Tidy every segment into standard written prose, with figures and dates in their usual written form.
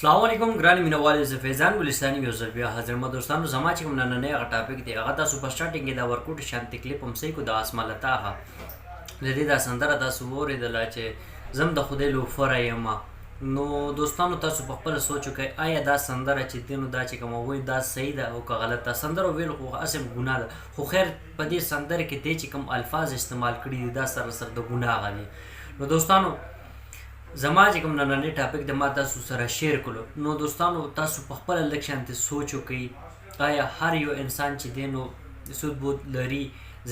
السلام علیکم ګران مینوال زه فیضان ګلستانی یو ځل بیا حاضر ما دوستانو زما چې کوم نننی هغه ټاپک دی هغه تاسو په سټارټینګ کې دا ورکوټ شانتي کلیپ هم صحیح کو د اسمالتا ها د دې دا سندره تاسو واورېدله چې زم د خدای لوفره یم نو دوستانو تاسو په خپل سوچ وکړئ آیا دا سندره چې دی نو دا چې کومه وایي دا صحیح ده او که غلط ده سندره ویل خو اصل ګناه ده خو خیر په دې سندره کې دی چې کوم الفاظ استعمال کړي دي دا سره سره د ګناه دي نو دوستانو زما چې کوم نننی ټاپک د ما تاسو سره شیر کړو نو دوستانو تاسو په خپل لږ شانتې سوچ وکړئ آیا هر یو انسان چې دی نو سود بود لري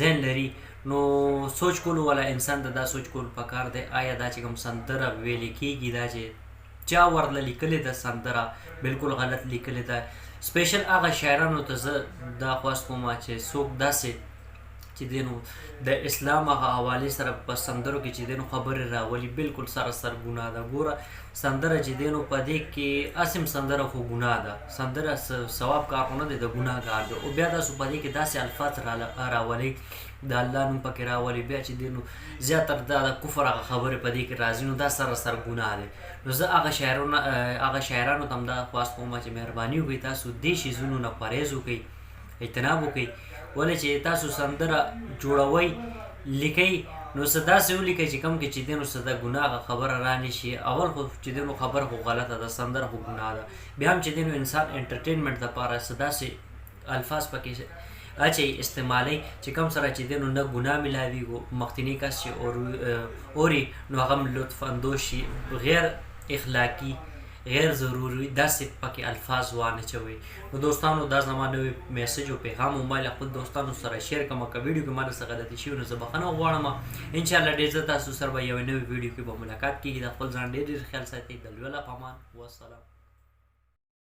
ذهن لري نو سوچ کولو والا انسان ته دا سوچ کول پکار دی آیا دا چې کوم سندره ویلې کېږي دا چې چا ورله لیکلې ده سندره بالکل غلط لیکلې ده سپیشل هغه شاعرانو ته زه دا خواست کوم چې څوک داسې چې دی نو د اسلام هغه حوالې سره په سندرو کې چې دی نو خبرې راولي بالکل سره سر ګناه ده ګوره سندره چې دی نو په دې کې اسم سندره خو ګناه ده سندره ثواب کار خو نه دی د ګناه کار دی او بیا تاسو په دې کې داسې الفاظ راولئ د الله نوم پکې راولي بیا چې دی نو زیاتره دا د کفر هغه خبرې په دې کې راځي نو دا سره سر ګناه دی نو زه هغه شاعرانو ته هم دا خواست کوم چې مهرباني وکړئ تاسو دې شیزونو نه پرهیز وکړئ اجتناب وکړئ ولې چې تاسو سندره جوړوئ لیکئ نو څه داسې ولیکئ چې کوم کې چې دی نو څه د ګناه خبره رانه شي اول خو چې دی نو خبره خو غلطه ده سندره خو ګناه ده بیا هم چې دی نو انسان انټرټینمنټ دپاره څه داسې الفاظ پکې اچئ استعمالئ چې کوم سره چې دی نو نه ګناه میلاویږي مخکینی کس چې اوري نو هغه هم لطف اندوز شي غیر اخلاقي غیر ضروري داسې پکې الفاظ وانچوئ نو دوستانو دا زما نوی میسج او پیغام او ما خپل دوستانو سره شیر کوم که ویډیو کې ما څه غلطي شوي نو زه بخښنه غواړم انشاءالله ډېر زه تاسو سره به یوې نوې ویډیو کې به ملاقات کېږي د خپل ځان ډېر ډېر خیال ساتئ د لوی الله په امان والسلام